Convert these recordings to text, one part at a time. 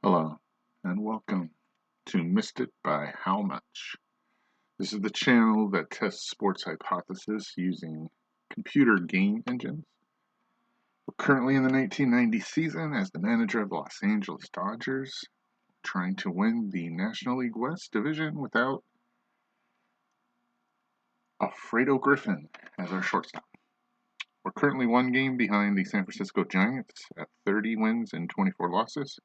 Hello, and welcome to Missed It by How Much. This is the channel that tests sports hypothesis using computer game engines. We're currently in the 1990 season as the manager of the Los Angeles Dodgers, trying to win the National League West division without Alfredo Griffin as our shortstop. We're currently one game behind the San Francisco Giants at 30 wins and 24 losses.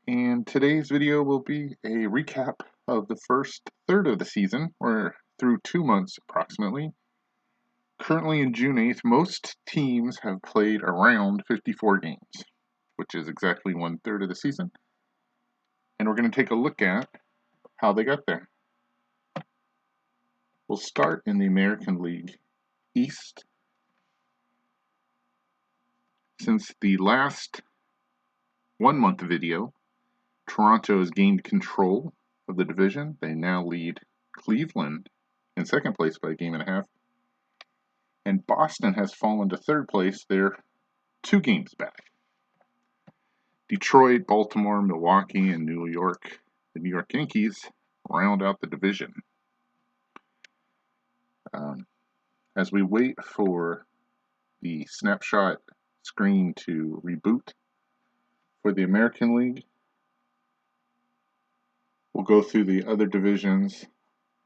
And today's video will be a recap of the first third of the season, or through 2 months approximately. Currently in June 8th, most teams have played around 54 games, which is exactly 1/3 of the season. And we're going to take a look at how they got there. We'll start in the American League East. Since the last 1 month video, Toronto has gained control of the division. They now lead Cleveland in second place by a game and a half. And Boston has fallen to third place. They're 2 games back. Detroit, Baltimore, Milwaukee, and New York, the New York Yankees, round out the division. As we wait for the snapshot screen to reboot for the American League, we'll go through the other divisions.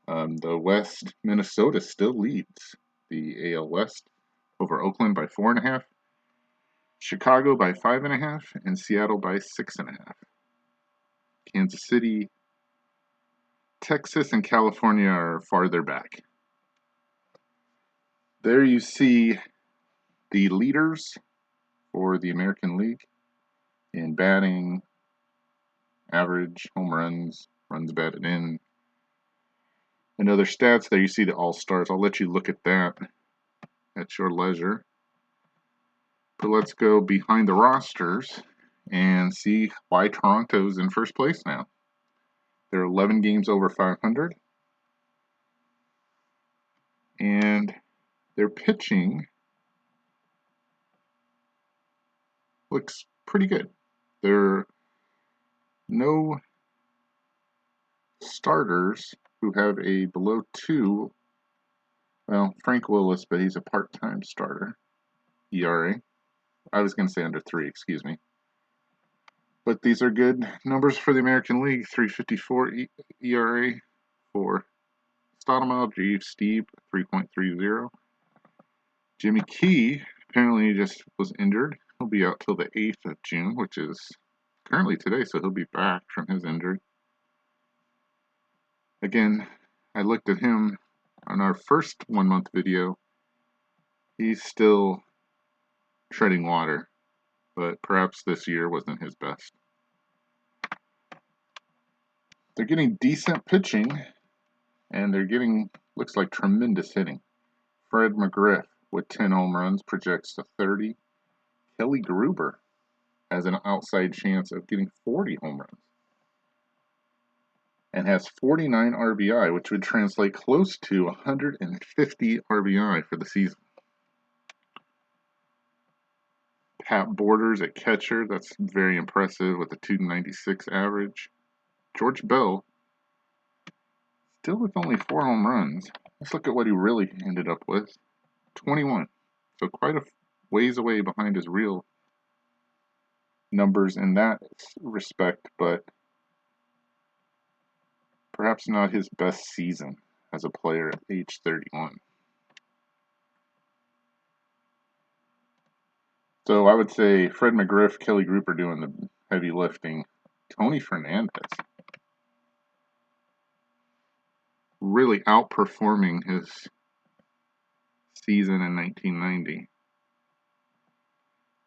The West, Minnesota still leads the AL West over Oakland by 4.5, Chicago by 5.5, and Seattle by 6.5. Kansas City, Texas, and California are farther back. There you see the leaders for the American League in batting, average, home runs, runs batted in, and other stats. There you see the All-Stars. I'll let you look at that at your leisure. But let's go behind the rosters and see why Toronto's in first place now. They're 11 games over 500. And their pitching looks pretty good. There are no starters who have a below 2. Well, Frank Willis, but he's a part-time starter. ERA. I was going to say under 3, excuse me. But these are good numbers for the American League. 3.54 ERA for Stoudemire, Jeeves, Steve, 3.30. Jimmy Key apparently just was injured. He'll be out till the 8th of June, which is currently today, so he'll be back from his injury. Again, I looked at him on our first 1 month video. He's still treading water, but perhaps this year wasn't his best. They're getting decent pitching, and they're getting, looks like, tremendous hitting. Fred McGriff with 10 home runs projects to 30. Kelly Gruber has an outside chance of getting 40 home runs and has 49 RBI, which would translate close to 150 RBI for the season. Pat Borders at catcher, that's very impressive with a 296 average. George Bell, still with only 4 home runs. Let's look at what he really ended up with. 21. So quite a ways away behind his real numbers in that respect, but perhaps not his best season as a player at age 31. So I would say Fred McGriff, Kelly Gruber doing the heavy lifting. Tony Fernandez really outperforming his season in 1990.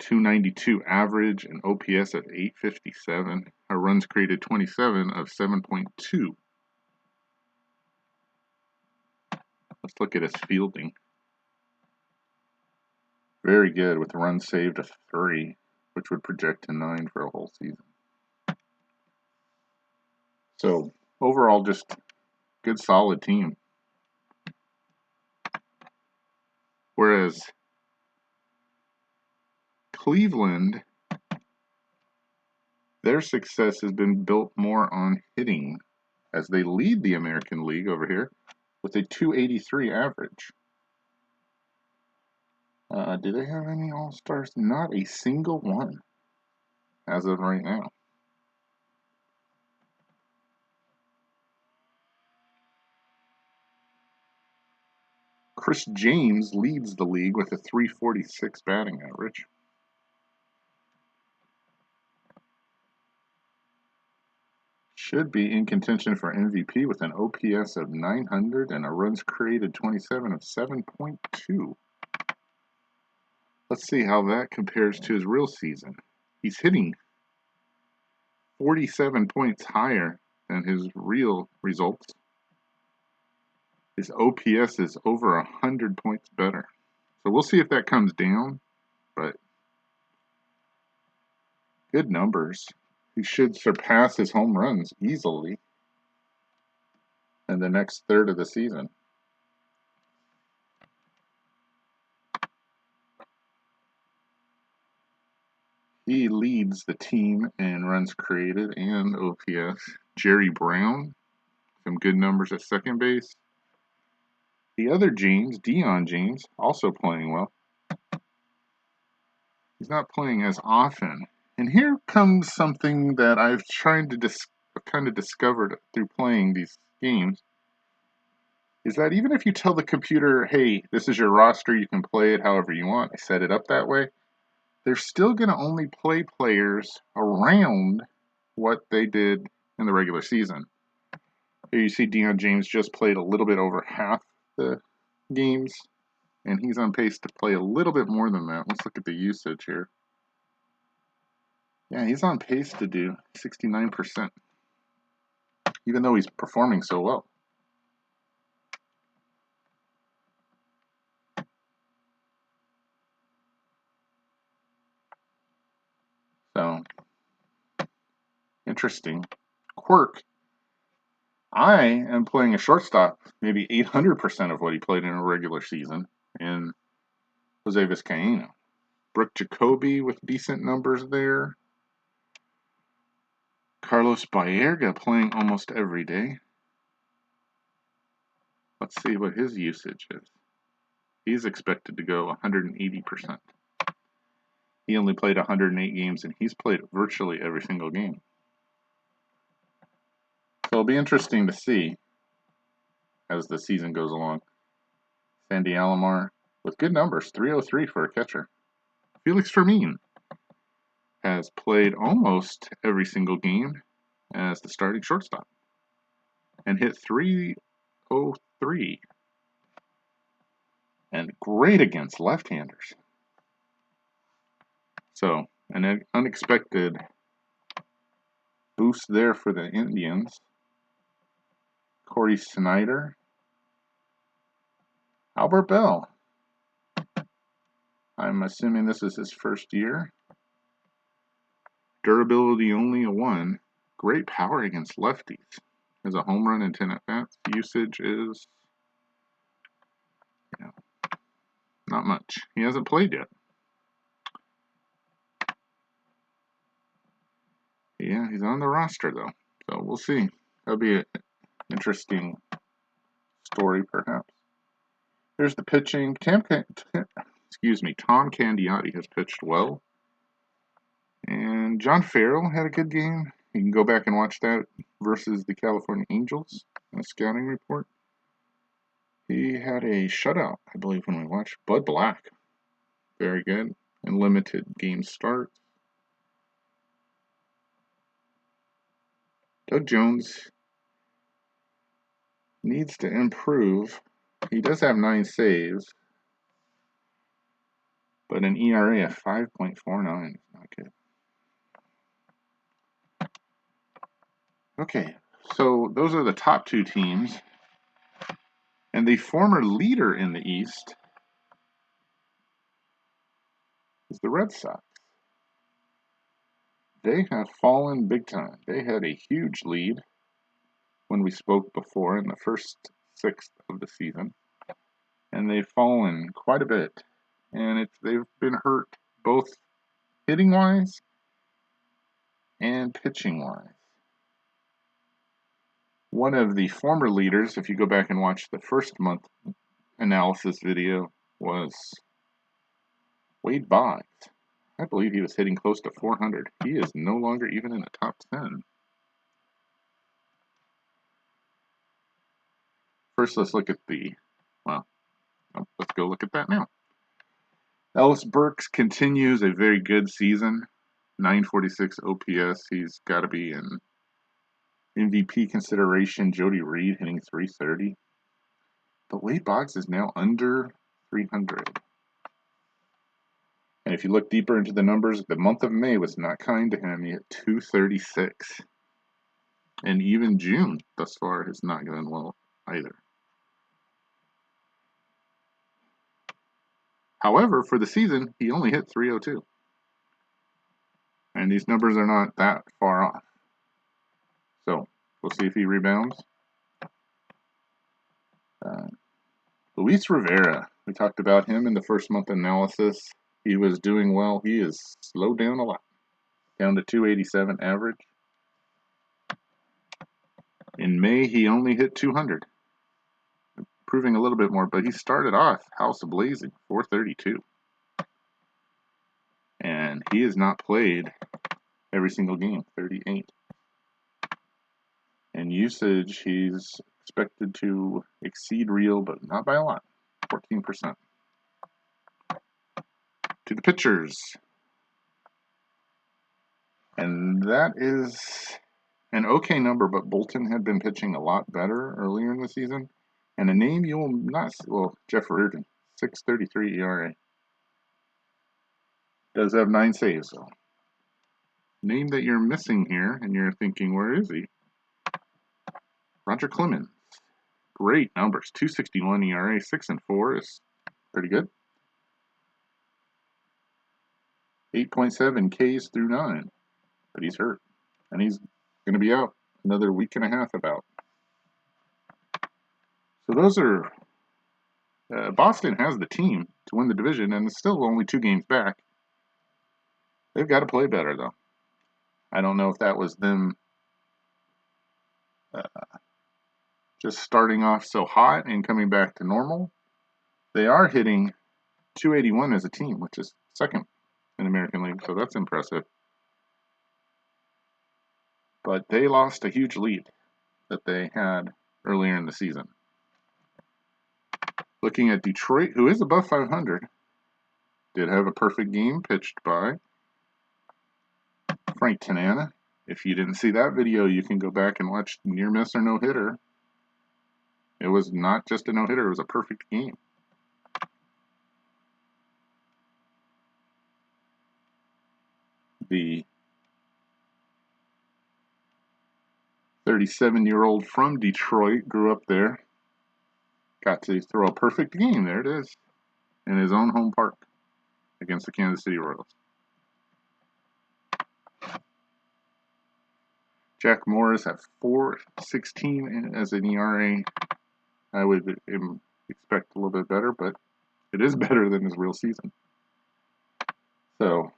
292 average and OPS at 857. Our runs created 27 of 7.2. Let's look at his fielding. Very good with runs saved of 3, which would project to 9 for a whole season. So overall, just good, solid team. Whereas Cleveland Their success has been built more on hitting, as they lead the American League over here with a 283 average. Do they have any All-Stars? Not a single one as of right now. Chris James leads the league with a 346 batting average. Should be in contention for MVP with an OPS of 900 and a runs created 27 of 7.2. Let's see how that compares to his real season. He's hitting 47 points higher than his real results. His OPS is over 100 points better. So we'll see if that comes down, but good numbers. He should surpass his home runs easily in the next third of the season. He leads the team in runs created and OPS. Jerry Brown, some good numbers at second base. The other James, Deion James, also playing well. He's not playing as often. And here comes something that I've tried to kind of discovered through playing these games, is that even if you tell the computer, hey, this is your roster, you can play it however you want, I set it up that way, they're still going to only play players around what they did in the regular season. Here you see Deion James just played a little bit over half the games, and he's on pace to play a little bit more than that. Let's look at the usage here. Yeah, he's on pace to do 69%, even though he's performing so well. So, interesting. Quirk. I am playing a shortstop, maybe 800% of what he played in a regular season, in Jose Vizcaino. Brooke Jacoby with decent numbers there. Carlos Baerga playing almost every day. Let's see what his usage is. He's expected to go 180%. He only played 108 games, and he's played virtually every single game. So it'll be interesting to see as the season goes along. Sandy Alomar with good numbers, 303 for a catcher. Felix Fermin has played almost every single game as the starting shortstop and hit 303. And great against left-handers. So, an unexpected boost there for the Indians. Corey Snyder. Albert Bell. I'm assuming this is his first year. Durability only a 1. Great power against lefties. Has a home run and 10 at-bats. Usage is not much. He hasn't played yet. Yeah, he's on the roster though. So we'll see. That'll be an interesting story perhaps. There's the pitching. Tom Candiotti has pitched well. And John Farrell had a good game. You can go back and watch that versus the California Angels in a scouting report. He had a shutout, I believe, when we watched. Bud Black, very good, and limited game starts. Doug Jones needs to improve. He does have 9 saves, but an ERA of 5.49 is not good. Okay, so those are the top 2 teams. And the former leader in the East is the Red Sox. They have fallen big time. They had a huge lead when we spoke before in the first 6th of the season. And they've fallen quite a bit. And they've been hurt both hitting-wise And pitching-wise, one of the former leaders, if you go back and watch the first month analysis video, was Wade Boggs. I believe he was hitting close to 400. He is no longer even in the top 10. First, let's look at let's go look at that now. Ellis Burks continues a very good season. 946 OPS. He's got to be in MVP consideration. Jody Reed hitting 330. But Wade Boggs is now under 300. And if you look deeper into the numbers, the month of May was not kind to him. He hit 236. And even June thus far has not gone well either. However, for the season, he only hit 302. And these numbers are not that far off. So, we'll see if he rebounds. Luis Rivera, we talked about him in the first month analysis. He was doing well. He is slowed down a lot, down to 287 average. In May, he only hit 200, improving a little bit more, but he started off house blazing, 432. And he has not played every single game, 38. And usage, he's expected to exceed real, but not by a lot, 14%. To the pitchers. And that is an okay number, but Bolton had been pitching a lot better earlier in the season. And a name you will not see, well, Jeff Reardon, 6.33 ERA. Does have 9 saves, though. Name that you're missing here, and you're thinking, where is he? Roger Clemens. Great numbers. 2.61 ERA, 6-4 is pretty good. 8.7 Ks through 9. But he's hurt. And he's going to be out another week and a half about. So those are... Boston has the team to win the division, and it's still only 2 games back. They've got to play better, though. I don't know if that was them just starting off so hot and coming back to normal. They are hitting 281 as a team, which is second in the American League, so that's impressive. But they lost a huge lead that they had earlier in the season. Looking at Detroit, who is above 500, did have a perfect game pitched by Frank Tanana. If you didn't see that video, you can go back and watch near miss or no hitter. It was not just a no hitter, it was a perfect game. The 37-year-old from Detroit grew up there. Got to throw a perfect game. There it is. In his own home park against the Kansas City Royals. Jack Morris at 4.16 as an ERA. I would expect a little bit better, but it is better than his real season. So,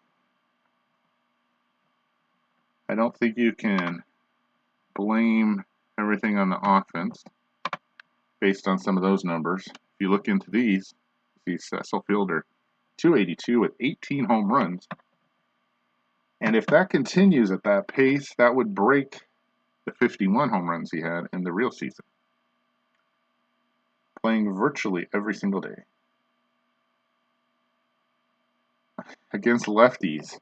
I don't think you can blame everything on the offense based on some of those numbers. If you look into these, you see Cecil Fielder, 282 with 18 home runs. And if that continues at that pace, that would break the 51 home runs he had in the real season. Playing virtually every single day. Against lefties,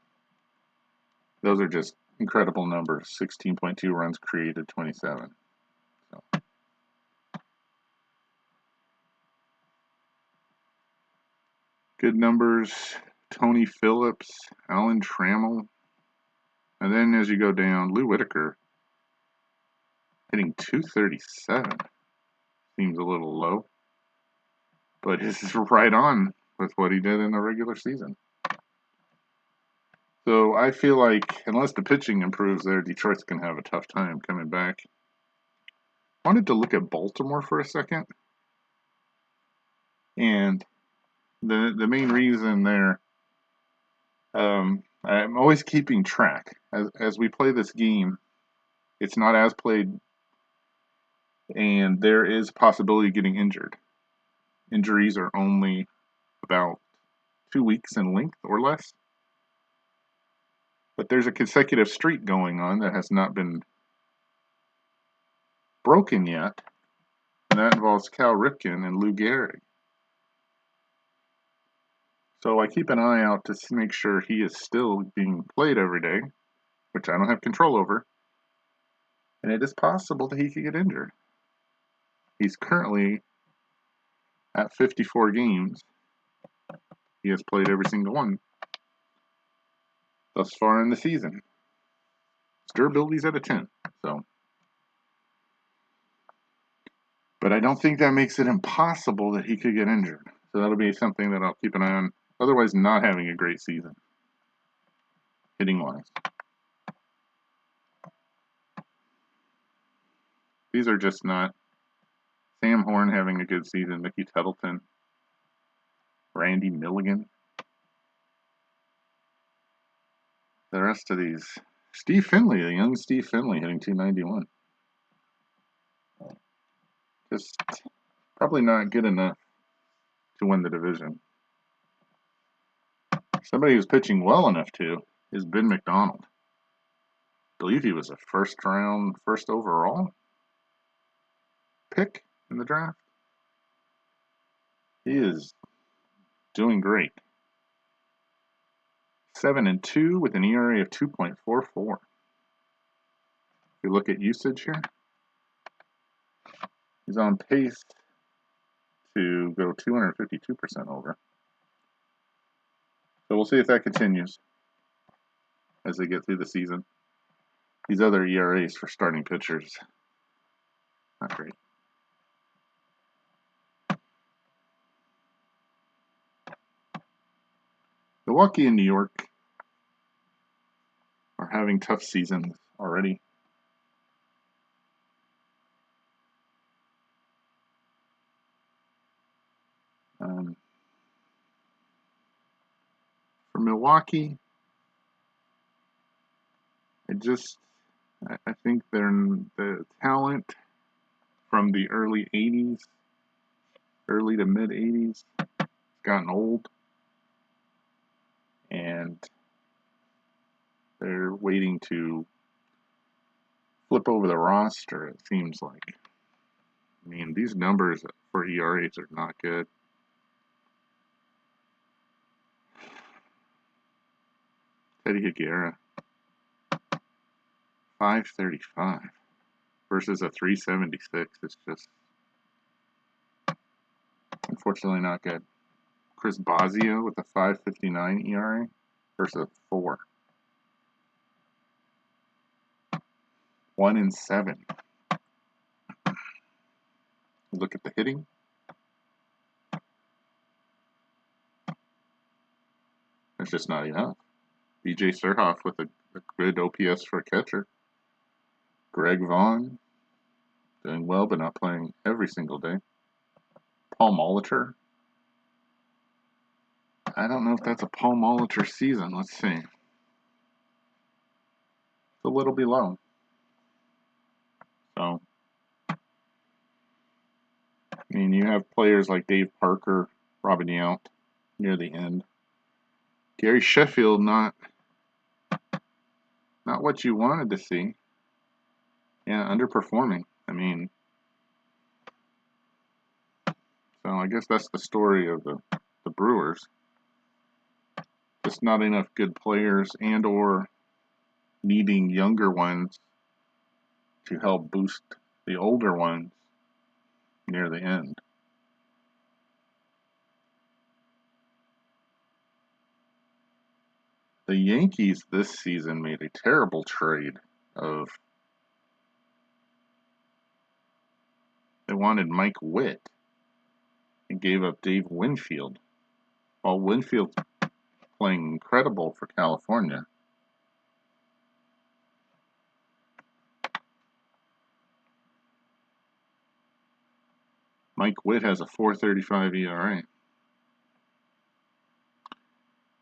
those are just incredible numbers. 16.2 runs created, 27. So. Good numbers. Tony Phillips, Alan Trammell. And then as you go down, Lou Whitaker hitting 237. Seems a little low. But this is right on with what he did in the regular season. So I feel like unless the pitching improves there, Detroit's going to have a tough time coming back. I wanted to look at Baltimore for a second. And the main reason there, I'm always keeping track as we play this game, it's not as played, and there is a possibility of getting injured. Injuries are only about 2 weeks in length or less. But there's a consecutive streak going on that has not been broken yet, and that involves Cal Ripken and Lou Gehrig. So I keep an eye out to make sure he is still being played every day, which I don't have control over, and it is possible that he could get injured. He's currently at 54 games. He has played every single one thus far in the season. His durability's at a 10, so. But I don't think that makes it impossible that he could get injured. So that'll be something that I'll keep an eye on. Otherwise, not having a great season, hitting-wise. These are just not. Sam Horn having a good season, Mickey Tettleton, Randy Milligan. The rest of these. Steve Finley, the young Steve Finley hitting 291. Just probably not good enough to win the division. Somebody who's pitching well enough to is Ben McDonald. I believe he was a first overall pick in the draft. He is doing great. 7-2 with an ERA of 2.44. If you look at usage here, he's on pace to go 252% over. So we'll see if that continues as they get through the season. These other ERAs for starting pitchers, not great. Milwaukee and New York are having tough seasons already. For Milwaukee, I think the talent from the early 80s, early to mid 80s, has gotten old, and they're waiting to flip over the roster, it seems like. I mean, these numbers for ERAs are not good. Teddy Higuera, 535 versus a 376. It's just unfortunately not good. Chris Bosio with a 5.59 ERA versus a 4. 1-7. Look at the hitting. It's just not enough. BJ Surhoff with a good OPS for a catcher. Greg Vaughn doing well but not playing every single day. Paul Molitor. I don't know if that's a Paul Molitor season. Let's see. It's a little below. So, I mean, you have players like Dave Parker, Robin Yount near the end. Gary Sheffield, not what you wanted to see. Yeah, underperforming. I mean, so I guess that's the story of the Brewers. Just not enough good players and or needing younger ones to help boost the older ones near the end. The Yankees this season made a terrible trade of they wanted Mike Witt and gave up Dave Winfield. While Winfield's playing incredible for California. Mike Witt has a 4.35 ERA.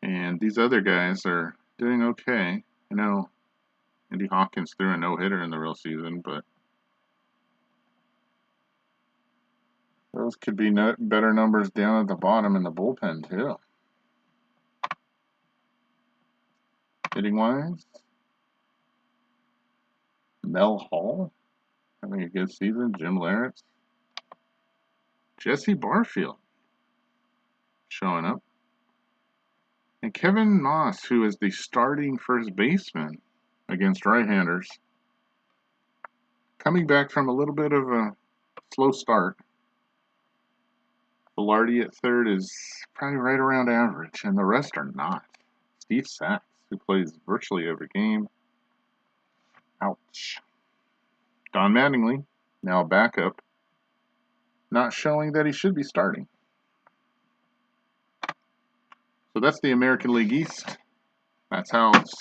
And these other guys are doing okay. You know, Andy Hawkins threw a no-hitter in the real season, but those could be better numbers down at the bottom in the bullpen, too. Hitting-wise, Mel Hall having a good season. Jim Leyritz. Jesse Barfield showing up. And Kevin Moss, who is the starting first baseman against right-handers, coming back from a little bit of a slow start. Velarde at third is probably right around average, and the rest are not. Steve Sachs, who plays virtually every game. Ouch. Don Mattingly, now backup, not showing that he should be starting. So that's the American League East. That's how it's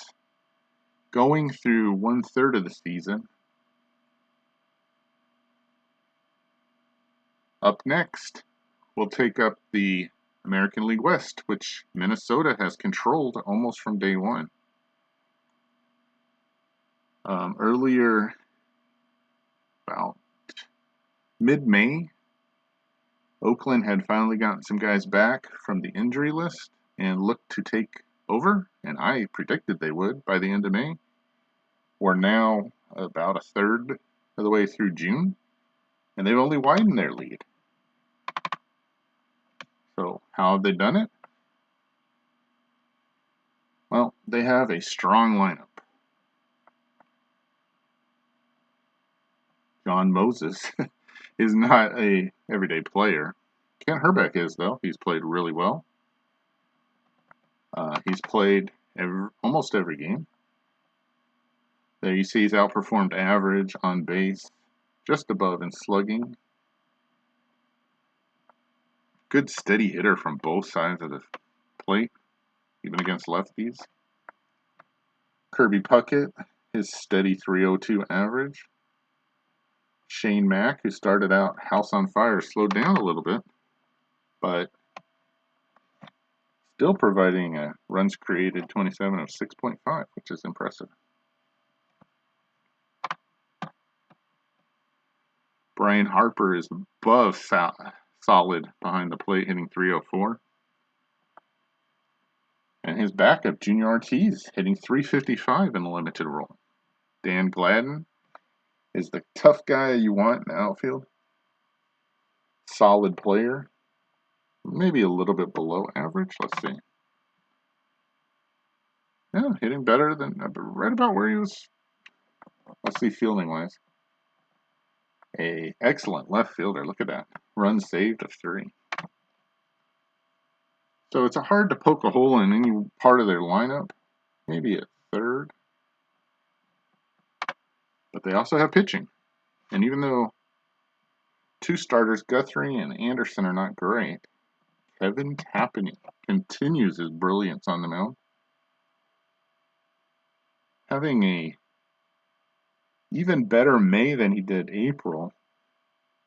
going through 1/3 of the season. Up next, we'll take up the American League West, which Minnesota has controlled almost from day one. Earlier, about mid-May, Oakland had finally gotten some guys back from the injury list and looked to take over, and I predicted they would by the end of May. We're now about a third of the way through June, and they've only widened their lead. So how have they done it? Well, they have a strong lineup. John Moses is not a everyday player. Kent Hrbek is, though. He's played really well. He's played almost every game. There you see he's outperformed average on base, just above in slugging. Good steady hitter from both sides of the plate, even against lefties. Kirby Puckett, his steady .302 average. Shane Mack, who started out house on fire, slowed down a little bit, but still providing a runs created 27 of 6.5, which is impressive. Brian Harper is above solid behind the plate, hitting .304. And his backup, Junior Ortiz, hitting .355 in the limited role. Dan Gladden is the tough guy you want in the outfield. Solid player. Maybe a little bit below average. Let's see. Yeah, hitting better than right about where he was. Let's see, fielding wise. A excellent left fielder. Look at that. Runs saved of 3. So it's hard to poke a hole in any part of their lineup. Maybe at third. But they also have pitching. And even though 2 starters, Guthrie and Anderson, are not great, Kevin Tapani continues his brilliance on the mound. Having a even better May than he did April.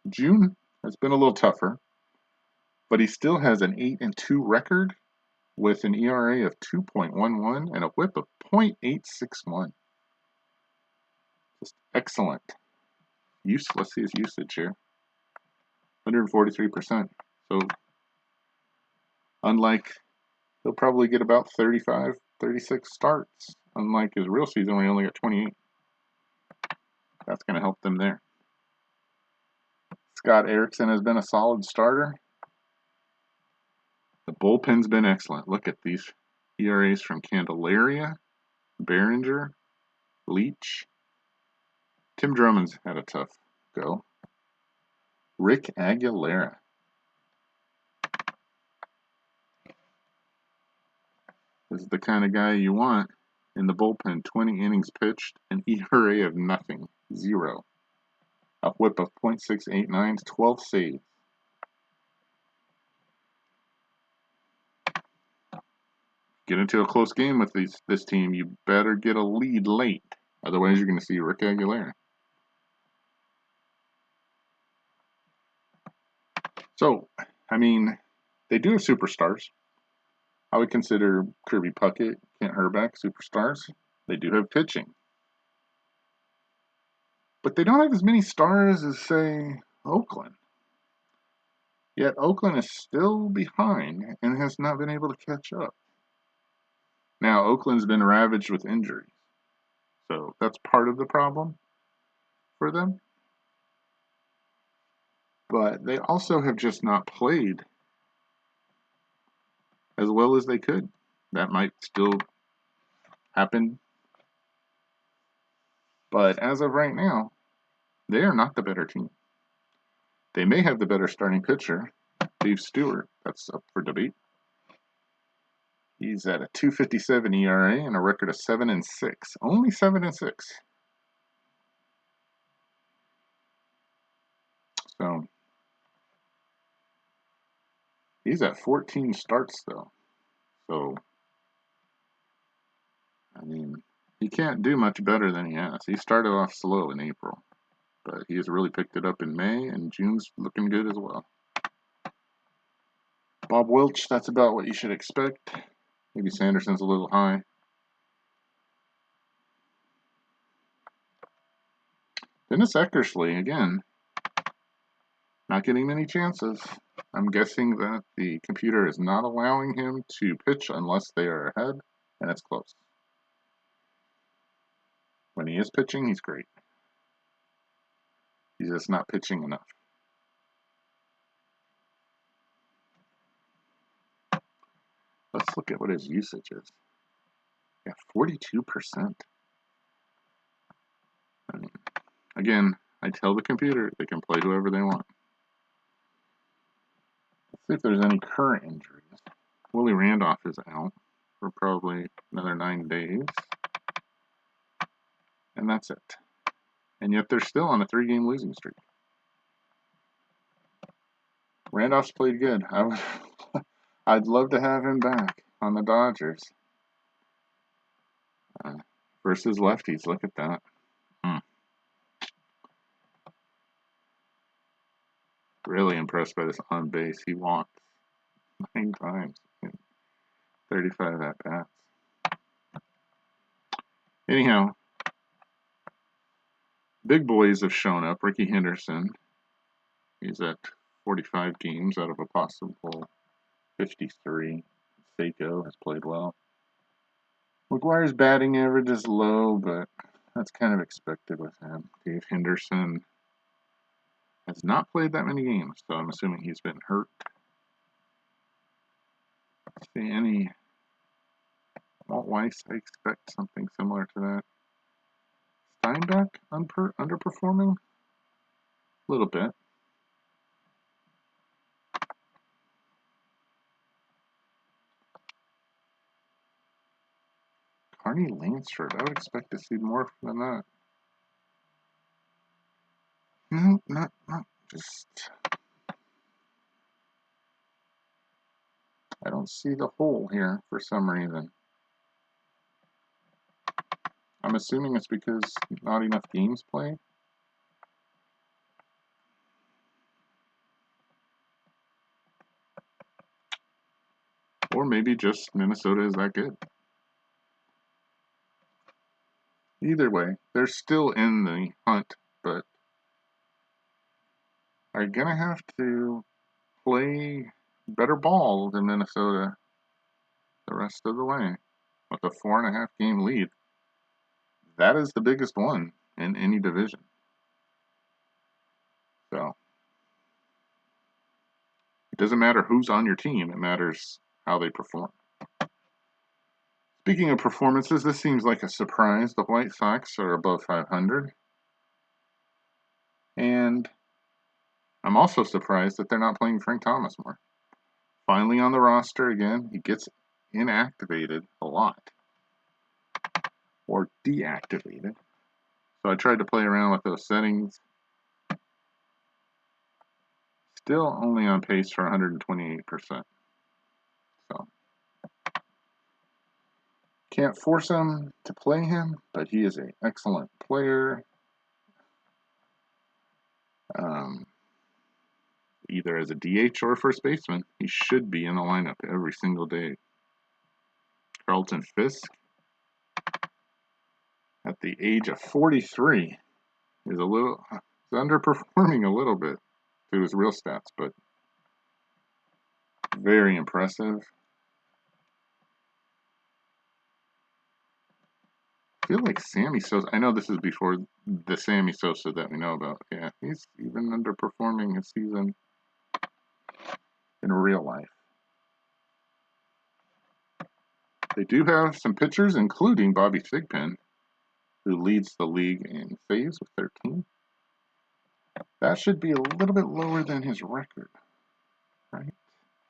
June has been a little tougher, but he still has an 8-2 record with an ERA of 2.11 and a WHIP of .861. Just excellent. Let's see his usage here. 143%. So unlike, he'll probably get about 35, 36 starts, unlike his real season where he only got 28. That's going to help them there. Scott Erickson has been a solid starter. The bullpen's been excellent. Look at these ERAs from Candelaria, Behringer, Leach. Tim Drummond's had a tough go. Rick Aguilera. This is the kind of guy you want in the bullpen. 20 innings pitched, an ERA of nothing, 0. A WHIP of .689, 12 saves. Get into a close game with this team, you better get a lead late. Otherwise, you're going to see Rick Aguilera. So, I mean, they do have superstars. I would consider Kirby Puckett, Kent Hrbek superstars. They do have pitching. But they don't have as many stars as, say, Oakland. Yet Oakland is still behind and has not been able to catch up. Now, Oakland's been ravaged with injuries, so that's part of the problem for them. But they also have just not played as well as they could. That might still happen. But as of right now, they are not the better team. They may have the better starting pitcher, Dave Stewart. That's up for debate. He's at a 2.57 ERA and a record of 7-6. Only 7-6. So he's at 14 starts though. So I mean, he can't do much better than he has. He started off slow in April, but he has really picked it up in May, and June's looking good as well. Bob Welch, that's about what you should expect. Maybe Sanderson's a little high. Dennis Eckersley, again, not getting many chances. I'm guessing that the computer is not allowing him to pitch unless they are ahead, and it's close. When he is pitching, he's great. He's just not pitching enough. Let's look at what his usage is. Yeah, 42%. I mean, again, I tell the computer they can play whoever they want. Let's see if there's any current injuries. Willie Randolph is out for probably another 9 days. And that's it. And yet they're still on a 3-game losing streak. Randolph's played good. I'd love to have him back on the Dodgers. Versus lefties, look at that. Really impressed by this on base. He walked 9 times in 35 at bats. Anyhow, big boys have shown up. Ricky Henderson, he's at 45 games out of a possible 53. Seiko has played well. McGuire's batting average is low, but that's kind of expected with him. Dave Henderson has not played that many games, so I'm assuming he's been hurt. See any Walt Weiss, I expect something similar to that. Steinbeck underperforming? A little bit. Carney Lansford, I would expect to see more than that. No, not just... I don't see the hole here for some reason. I'm assuming it's because not enough games played. Or maybe just Minnesota is that good. Either way, they're still in the hunt, but are going to have to play better ball than Minnesota the rest of the way with a 4.5 game lead. That is the biggest one in any division. So it doesn't matter who's on your team, it matters how they perform. Speaking of performances, this seems like a surprise. The White Sox are above 500. And I'm also surprised that they're not playing Frank Thomas more. Finally on the roster again, he gets inactivated a lot. Or deactivated. So I tried to play around with those settings. Still only on pace for 128%. So can't force him to play him, but he is an excellent player. Either as a DH or first baseman, he should be in the lineup every single day. Carlton Fisk, at the age of 43, is underperforming a little bit to his real stats, but very impressive. I feel like Sammy Sosa. I know this is before the Sammy Sosa that we know about. Yeah, he's even underperforming his season in real life. They do have some pitchers, including Bobby Thigpen, who leads the league in saves with 13. That should be a little bit lower than his record, right?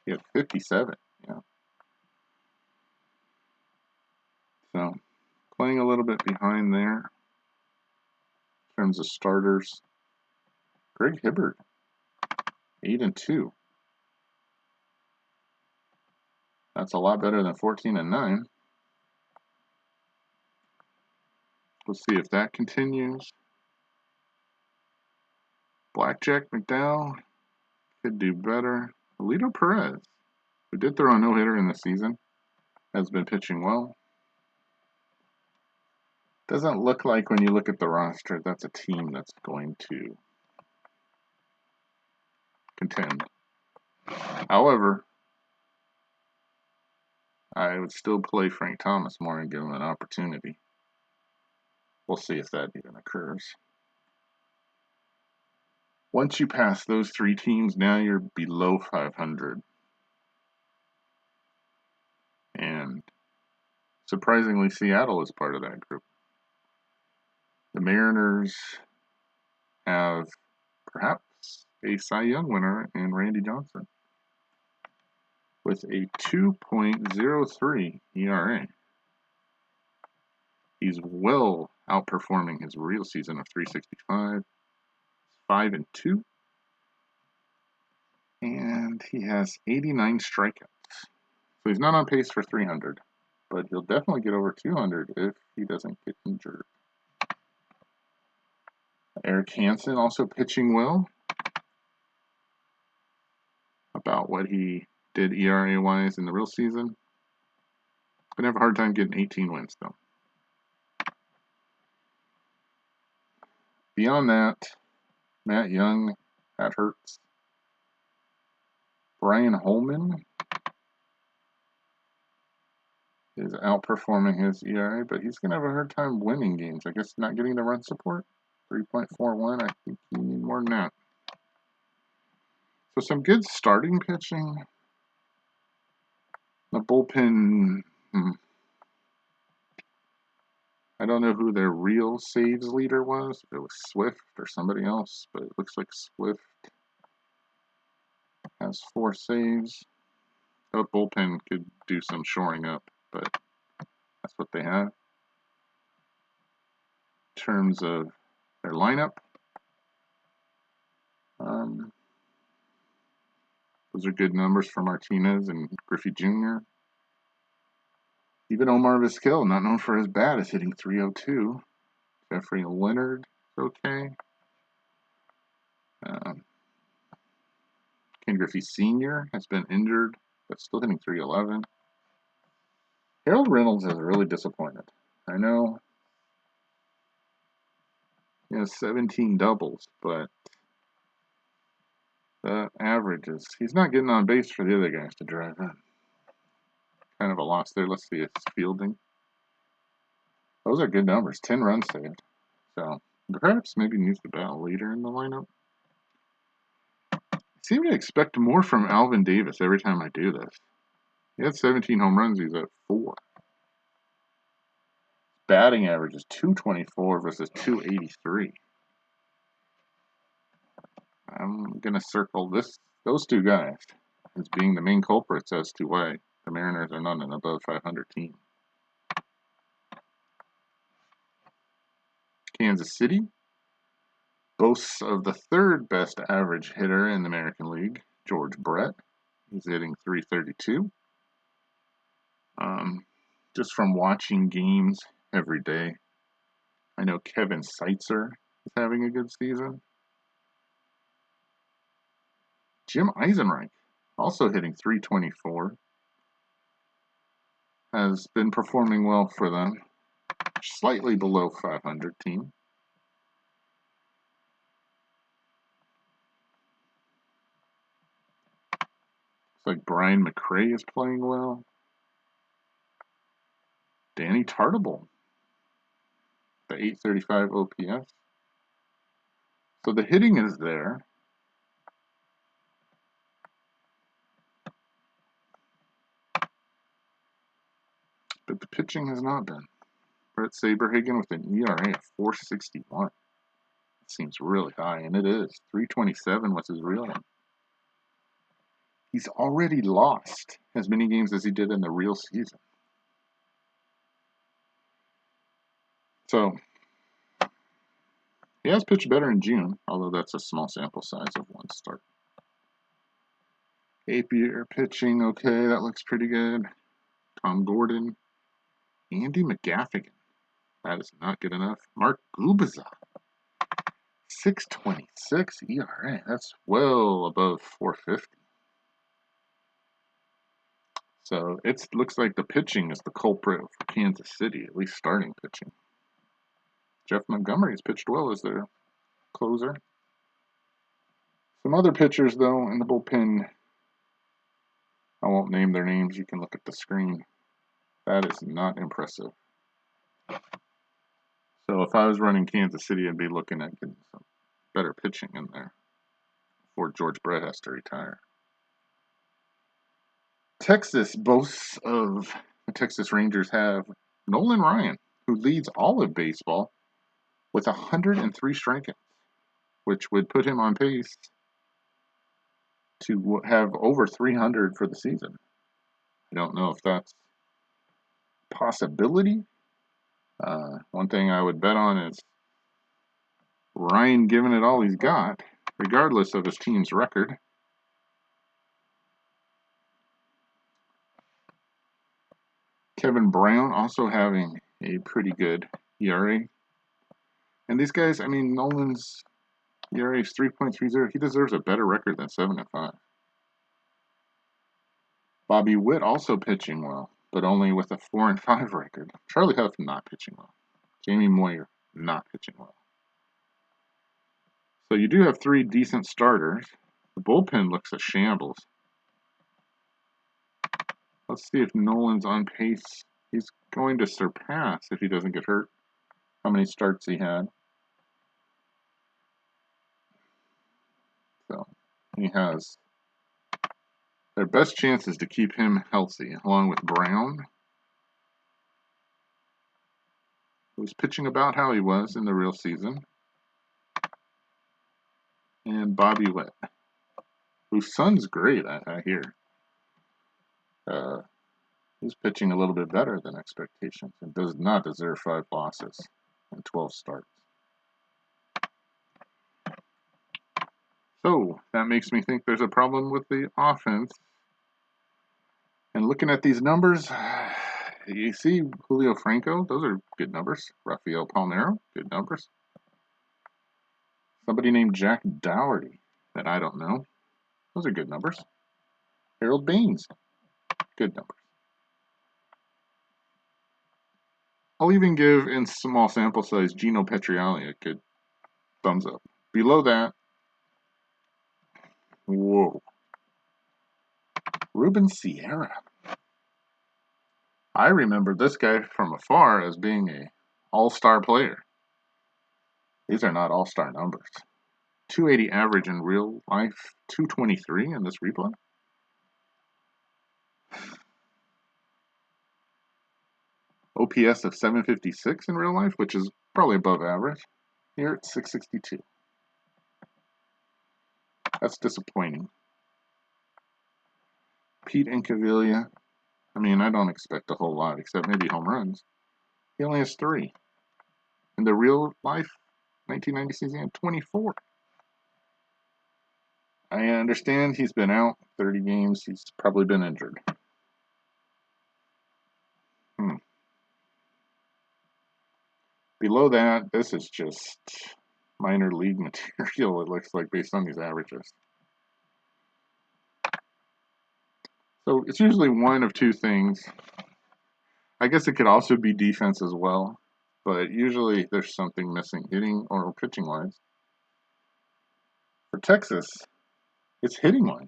He had 57. Yeah. So playing a little bit behind there in terms of starters. Greg Hibbert, 8-2. That's a lot better than 14-9. Let's see if that continues. Blackjack McDowell could do better. Alito Perez, who did throw a no-hitter in the season, has been pitching well. Doesn't look like when you look at the roster, that's a team that's going to contend. However, I would still play Frank Thomas more and give him an opportunity. We'll see if that even occurs. Once you pass those three teams, now you're below 500. And surprisingly, Seattle is part of that group. The Mariners have perhaps a Cy Young winner in Randy Johnson with a 2.03 ERA. He's well outperforming his real season of 365. 5-2. And he has 89 strikeouts. So he's not on pace for 300, but he'll definitely get over 200 if he doesn't get injured. Eric Hansen also pitching well. About what he did ERA-wise in the real season. Gonna have a hard time getting 18 wins, though. Beyond that, Matt Young, that hurts. Brian Holman is outperforming his ERA, but he's going to have a hard time winning games. I guess not getting the run support. 3.41, I think you need more than that. So some good starting pitching. The bullpen, I don't know who their real saves leader was. If it was Swift or somebody else, but it looks like Swift has 4 saves. The bullpen could do some shoring up, but that's what they have. In terms of their lineup, those are good numbers for Martinez and Griffey Jr. Even Omar Vizquel, not known for his bat, is hitting 302. Jeffrey Leonard is okay. Ken Griffey Sr. has been injured, but still hitting 311. Harold Reynolds is really disappointed. I know he has 17 doubles, but the average is, he's not getting on base for the other guys to drive in. Kind of a loss there. Let's see his fielding. Those are good numbers. 10 runs saved. So perhaps maybe needs the battle leader in the lineup. I seem to expect more from Alvin Davis every time I do this. He had 17 home runs. He's at 4. Batting average is 224 versus 283. I'm going to circle those two guys as being the main culprits as to why the Mariners are not an above 500 team. Kansas City boasts of the 3rd best average hitter in the American League, George Brett. He's hitting 332. Just from watching games every day, I know Kevin Seitzer is having a good season. Jim Eisenreich, also hitting 324, has been performing well for them. Slightly below 500 team. like Brian McRae is playing well. Danny Tartable, the 835 OPS. So the hitting is there. But the pitching has not been. Brett Saberhagen with an ERA of 4.61. It seems really high, and it is. 3.27 was his real one. He's already lost as many games as he did in the real season. So, he has pitched better in June, although that's a small sample size of one start. Apier pitching, okay, that looks pretty good. Tom Gordon. Andy McGaffigan. That is not good enough. Mark Gubicza. 6.26 ERA. That's well above 4.50. So it looks like the pitching is the culprit for Kansas City, at least starting pitching. Jeff Montgomery has pitched well as their closer. Some other pitchers, though, in the bullpen, I won't name their names. You can look at the screen. That is not impressive. So if I was running Kansas City, I'd be looking at getting some better pitching in there before George Brett has to retire. Texas boasts of the Texas Rangers have Nolan Ryan, who leads all of baseball with 103 strikeouts, which would put him on pace to have over 300 for the season. I don't know if that's a possibility. One thing I would bet on is Ryan giving it all he's got, regardless of his team's record. Kevin Brown also having a pretty good ERA. And these guys, I mean, Nolan's ERA is 3.30. He deserves a better record than 7-5. Bobby Witt also pitching well, but only with a 4-5 record. Charlie Huff not pitching well. Jamie Moyer not pitching well. So you do have three decent starters. The bullpen looks a shambles. Let's see if Nolan's on pace. He's going to surpass, if he doesn't get hurt, how many starts he had. So he has their best chances to keep him healthy, along with Brown, who's pitching about how he was in the real season, and Bobby Witt, whose son's great, I hear. He's pitching a little bit better than expectations and does not deserve 5 losses and 12 starts. So that makes me think there's a problem with the offense. And looking at these numbers, you see Julio Franco, those are good numbers. Rafael Palmeiro, good numbers. Somebody named Jack Dougherty that I don't know, those are good numbers. Harold Baines, good numbers. I'll even give, in small sample size, Gino Petrielli a good thumbs up. Below that, whoa. Ruben Sierra. I remember this guy from afar as being a all-star player. These are not all-star numbers. 280 average in real life, 223 in this replay. OPS of 756 in real life, which is probably above average. Here it's 662. That's disappointing. Pete Incaviglia. I mean, I don't expect a whole lot, except maybe home runs. He only has 3. In the real life, 1990 season, he had 24. I understand he's been out 30 games. He's probably been injured. Below that, this is just minor league material, it looks like, based on these averages. So it's usually one of two things. I guess it could also be defense as well, but usually there's something missing, hitting or pitching wise. For Texas, it's hitting wise.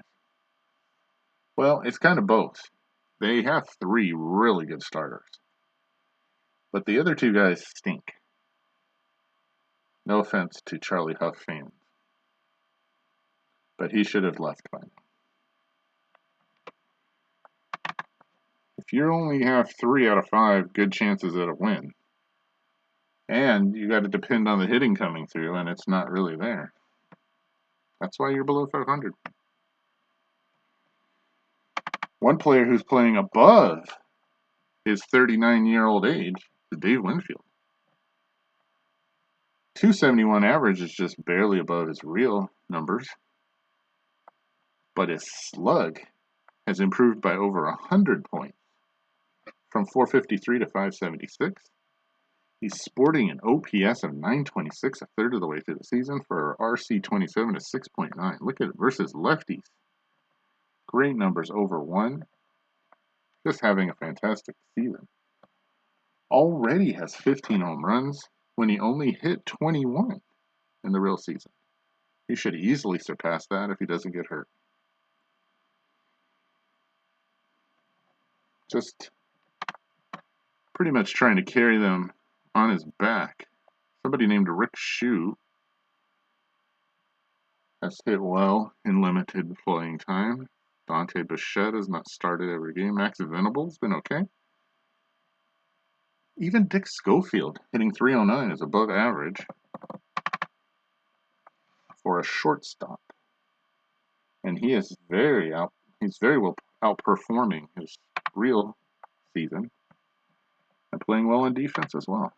Well, it's kind of both. They have 3 really good starters, but the other 2 guys stink. No offense to Charlie Huff fans, but he should have left by now. If you only have 3 out of 5 good chances at a win, and you got to depend on the hitting coming through, and it's not really there, that's why you're below 500. One player who's playing above his 39-year-old age is Dave Winfield. 271 average is just barely above his real numbers, but his slug has improved by over 100 points, from 453 to 576. He's sporting an OPS of 926 a third of the way through the season for RC27 to 6.9. Look at it versus lefties. Great numbers over 1. Just having a fantastic season. Already has 15 home runs when he only hit 21 in the real season. He should easily surpass that if he doesn't get hurt. Just pretty much trying to carry them on his back. Somebody named Rick Shue has hit well in limited playing time. Dante Bichette has not started every game. Max Venable's been okay. Even Dick Schofield hitting 309 is above average for a shortstop. And he is he's very well outperforming his real season and playing well in defense as well.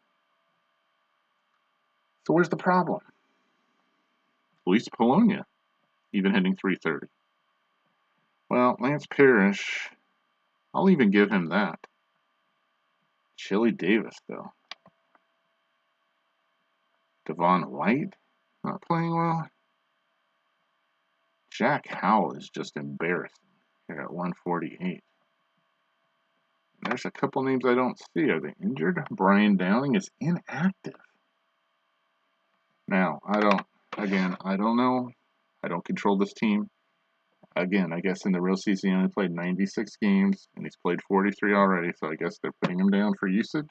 So where's the problem? Luis Polonia, even hitting 330. Well, Lance Parrish, I'll even give him that. Chili Davis, though. Devon White, not playing well. Jack Howell is just embarrassing here at 148. There's a couple names I don't see. Are they injured? Brian Downing is inactive. Now, I don't know. I don't control this team. Again, I guess in the real season he only played 96 games, and he's played 43 already, so I guess they're putting him down for usage.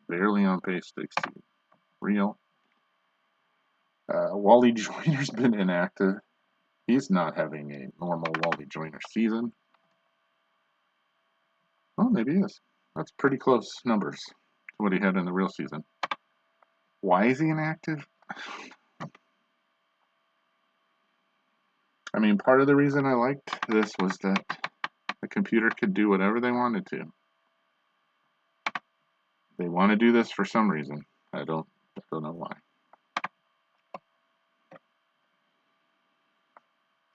Barely on pace to exceed. Real. Wally Joyner's been inactive. He's not having a normal Wally Joyner season. Oh, maybe he is. That's pretty close numbers to what he had in the real season. Why is he inactive? I mean, part of the reason I liked this was that the computer could do whatever they wanted to. They want to do this for some reason. I don't know why.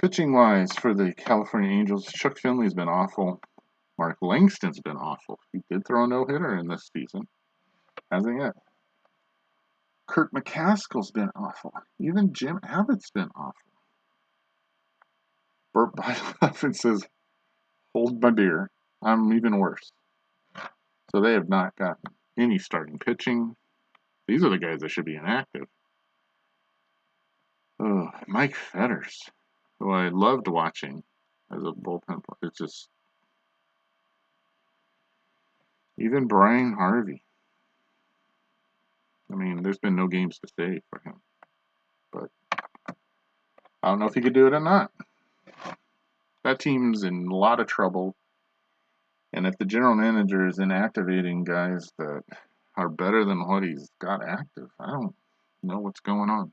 Pitching-wise for the California Angels, Chuck Finley's been awful. Mark Langston's been awful. He did throw a no-hitter in this season. Hasn't yet. Kurt McCaskill's been awful. Even Jim Abbott's been awful. Burt Byleven says, hold my beer. I'm even worse. So they have not gotten any starting pitching. These are the guys that should be inactive. Oh, Mike Fetters, who I loved watching as a bullpen player. It's just... Even Brian Harvey. I mean, there's been no games to save for him. But I don't know if he could do it or not. That team's in a lot of trouble. And if the general manager is inactivating guys that are better than what he's got active, I don't know what's going on.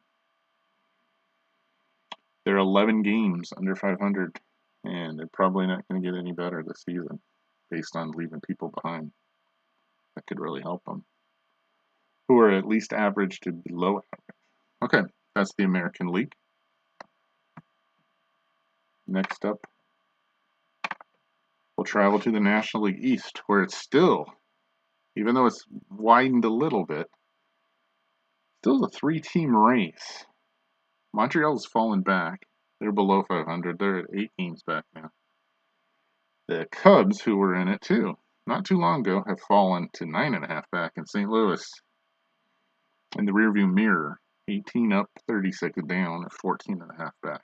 They're 11 games under 500, and they're probably not going to get any better this season based on leaving people behind that could really help them, who are at least average to below average. Okay, that's the American League. Next up, we'll travel to the National League East, where it's still, even though it's widened a little bit, still a 3-team race. Montreal's fallen back. They're below 500. They're at 8 games back now. The Cubs, who were in it too, not too long ago, have fallen to 9.5 back in St. Louis. In the rearview mirror, 18 up, 36 down, at 14.5 back.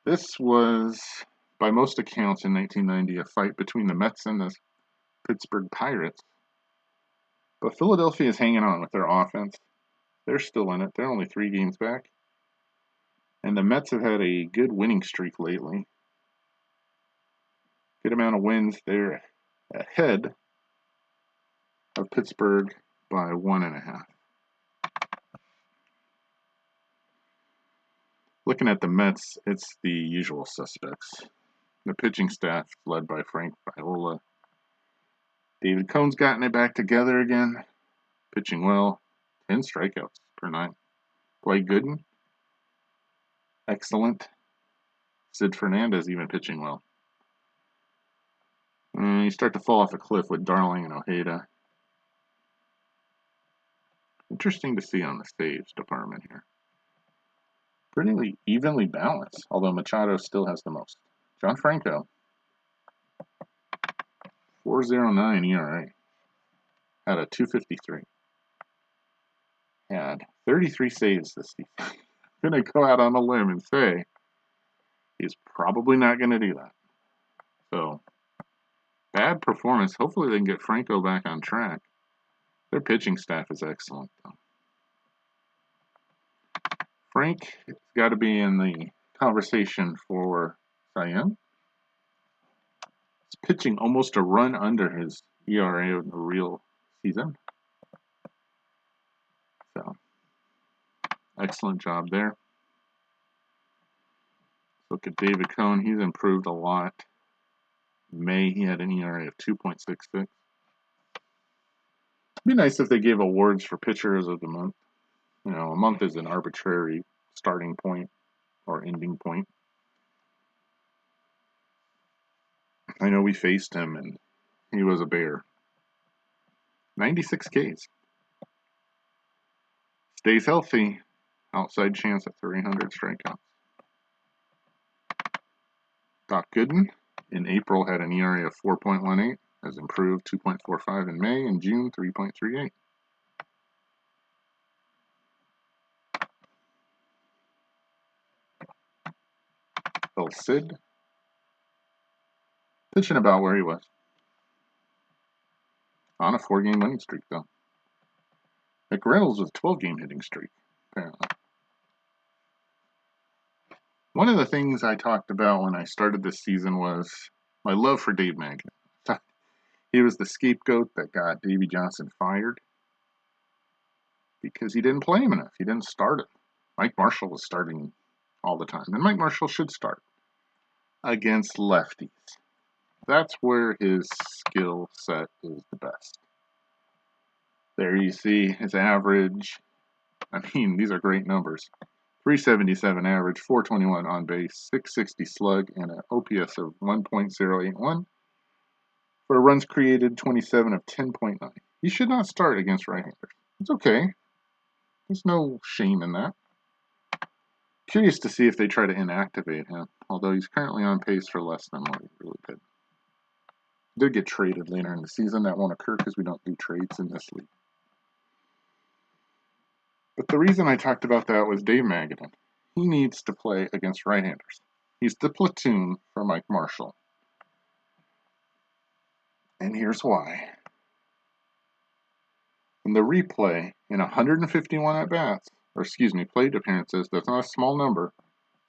This was, by most accounts, in 1990, a fight between the Mets and the Pittsburgh Pirates. But Philadelphia is hanging on with their offense. They're still in it. They're only 3 games back. And the Mets have had a good winning streak lately. Good amount of wins. They're ahead of Pittsburgh by 1.5. Looking at the Mets, it's the usual suspects. The pitching staff, led by Frank Viola. David Cohn's gotten it back together again, pitching well. 10 strikeouts per 9. Dwight Gooden, excellent. Sid Fernandez even pitching well. And you start to fall off a cliff with Darling and Ojeda. Interesting to see on the saves department here. Pretty evenly balanced, although Machado still has the most. John Franco, 4.09 ERA, had a 2.53. Had 33 saves this season. I'm going to go out on a limb and say he's probably not going to do that. So, bad performance. Hopefully they can get Franco back on track. Their pitching staff is excellent, though. Frank has got to be in the conversation for Cy Young. He's pitching almost a run under his ERA in the real season. So, excellent job there. Look at David Cone. He's improved a lot. In May, he had an ERA of 2.66. It'd be nice if they gave awards for pitchers of the month. You know, a month is an arbitrary starting point or ending point. I know we faced him, and he was a bear. 96 Ks. Stays healthy. Outside chance at 300 strikeouts. Doc Gooden in April had an ERA of 4.18. Has improved 2.45 in May. In June, 3.38. Phil Sid, pitching about where he was. On a 4-game winning streak, though. McReynolds with a 12-game hitting streak, apparently. One of the things I talked about when I started this season was my love for Dave Magnet. He was the scapegoat that got Davey Johnson fired because he didn't play him enough. He didn't start him. Mike Marshall was starting all the time, and Mike Marshall should start against lefties. That's where his skill set is the best. There you see his average. I mean, these are great numbers. 377 average, 421 on base, 660 slug, and an OPS of 1.081 for runs created 27 of 10.9. He should not start against right-handers. It's okay. There's no shame in that. Curious to see if they try to inactivate him, although he's currently on pace for less than what he really did. Did get traded later in the season. That won't occur because we don't do trades in this league. But the reason I talked about that was Dave Magadan. He needs to play against right-handers. He's the platoon for Mike Marshall. And here's why. In the replay, in 151 at-bats, plate appearances, that's not a small number,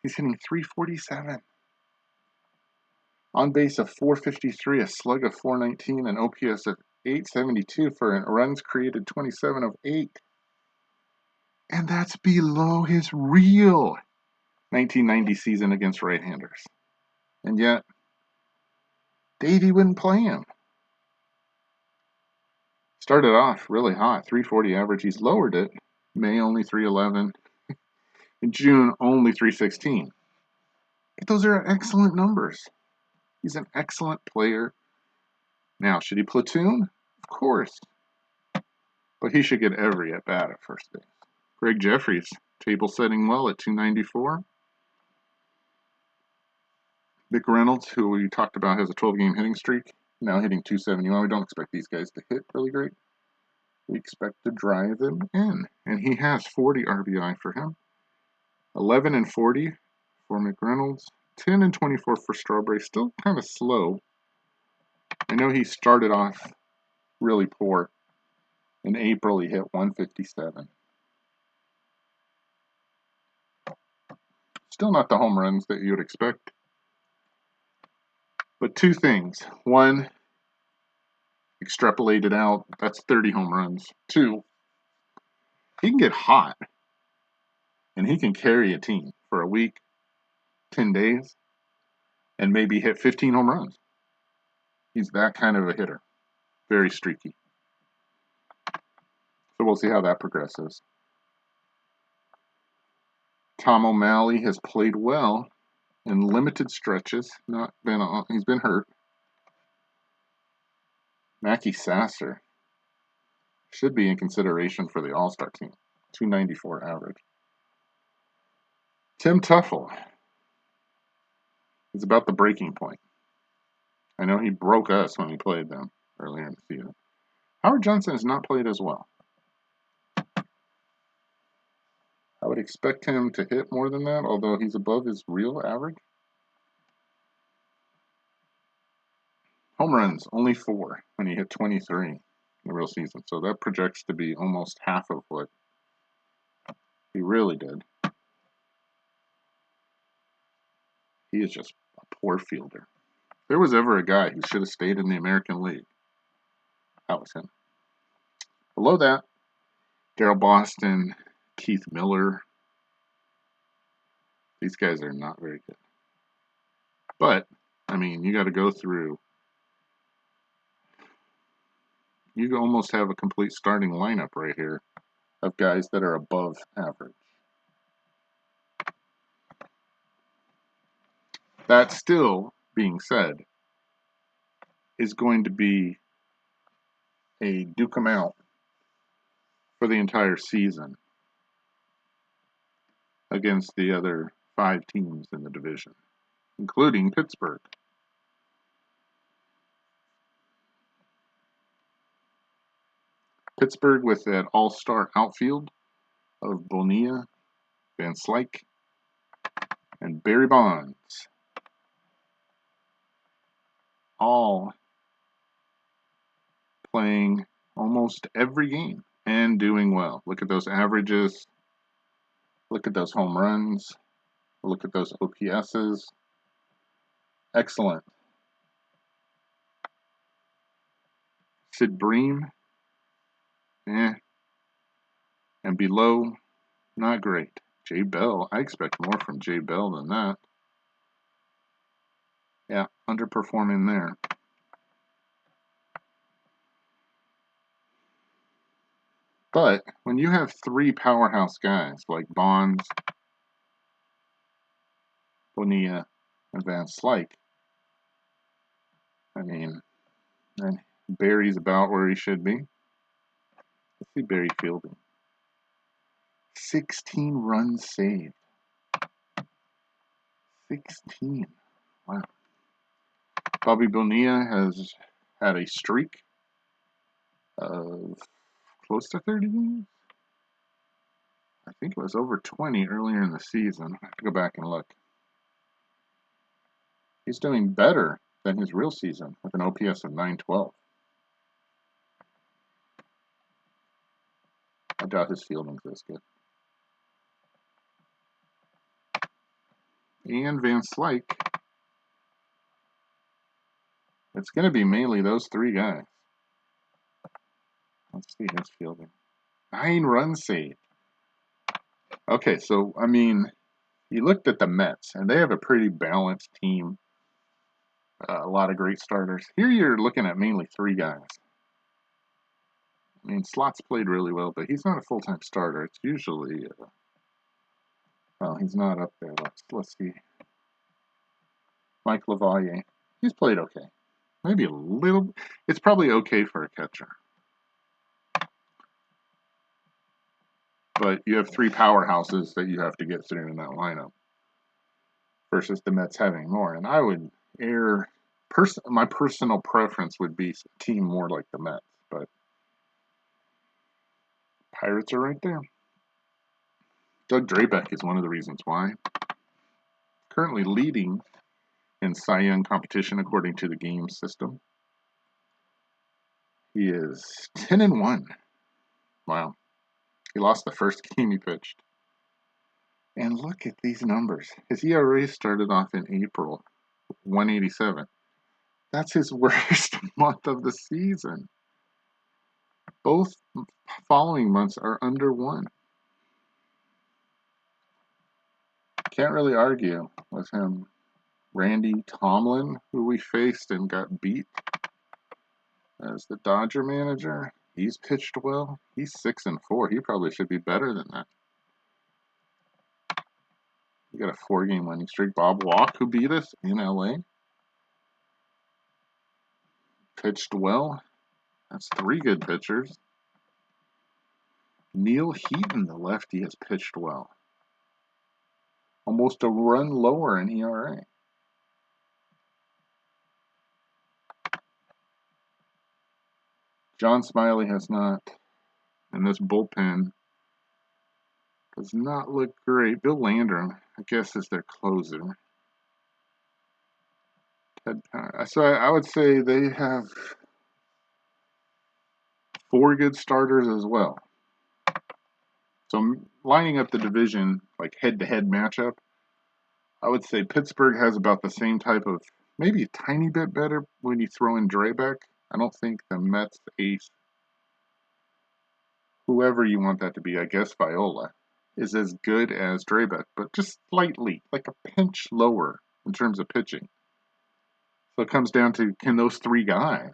he's hitting 347. On base of 453, a slug of 419, an OPS of 872 for runs created 27 of 8. And that's below his real 1990 season against right-handers. And yet, Davey wouldn't play him. Started off really hot, 340 average. He's lowered it. May only 311. In June, only 316. But those are excellent numbers. He's an excellent player. Now, should he platoon? Of course. But he should get every at-bat at first base. Greg Jeffries, table setting well at 294. Vic Reynolds, who we talked about, has a 12-game hitting streak, now hitting 271. We don't expect these guys to hit really great. We expect to drive them in. And he has 40 RBI for him. 11 and 40 for McReynolds. 10 and 24 for Strawberry. Still kind of slow. I know he started off really poor. In April, he hit 157. Still not the home runs that you would expect. But two things. One, extrapolated out, that's 30 home runs. Two, he can get hot and he can carry a team for a week, 10 days, and maybe hit 15 home runs. He's that kind of a hitter. Very streaky. So we'll see how that progresses. Tom O'Malley has played well in limited stretches. He's been hurt. Mackey Sasser should be in consideration for the All-Star team. 294 average. Tim Tuffle is about the breaking point. I know he broke us when he played them earlier in the season. Howard Johnson has not played as well. I would expect him to hit more than that, although he's above his real average. Home runs, only 4 when he hit 23 in the real season. So that projects to be almost half of what he really did. He is just a poor fielder. If there was ever a guy who should have stayed in the American League, that was him. Below that, Daryl Boston, Keith Miller. These guys are not very good. But, I mean, you got to go through. You almost have a complete starting lineup right here of guys that are above average. That still being said is going to be a duke 'em out for the entire season against the other 5 teams in the division, including Pittsburgh. Pittsburgh with that all-star outfield of Bonilla, Van Slyke, and Barry Bonds. All playing almost every game and doing well. Look at those averages. Look at those home runs. Look at those OPSs. Excellent. Sid Bream, and below, not great. Jay Bell, I expect more from Jay Bell than that. Yeah, underperforming there. But when you have 3 powerhouse guys like Bonds, Bonilla, and Van Slyke, I mean, and Barry's about where he should be. Let's see Barry fielding. 16 runs saved. 16. Wow. Bobby Bonilla has had a streak of close to 30 games. I think it was over 20 earlier in the season. I have to go back and look. He's doing better than his real season with an OPS of 912. I doubt his fielding's this good. And Van Slyke. It's going to be mainly those 3 guys. Let's see his fielding. 9 runs saved. Okay, so, I mean, you looked at the Mets, and they have a pretty balanced team. A lot of great starters. Here you're looking at mainly 3 guys. I mean, Slott's played really well, but he's not a full-time starter. It's usually, well, he's not up there. Let's see. Mike LaValle. He's played okay. Maybe a little. It's probably okay for a catcher. But you have 3 powerhouses that you have to get through in that lineup versus the Mets having more. And I would err. My personal preference would be a team more like the Mets, but Pirates are right there. Doug Drabeck is one of the reasons why. currently leading in Cy Young competition according to the game system. He is 10-1. Wow. He lost the first game he pitched. And look at these numbers. His ERA started off in April, 187. That's his worst month of the season. Both following months are under 1. Can't really argue with him. Randy Tomlin, who we faced and got beat as the Dodger manager, he's pitched well. He's 6-4. He probably should be better than that. We got a 4-game winning streak. Bob Walk, who beat us in LA, pitched well. That's 3 good pitchers. Neil Heaton, the lefty, has pitched well. Almost a run lower in ERA. John Smiley has not. And this bullpen does not look great. Bill Landrum, I guess, is their closer. Ted Power. So I would say they have 4 good starters as well. So lining up the division, like head-to-head matchup, I would say Pittsburgh has about the same type of, maybe a tiny bit better when you throw in Drabek. I don't think the Mets ace, whoever you want that to be, I guess Viola, is as good as Drabek, but just slightly, like a pinch lower in terms of pitching. So it comes down to, can those 3 guys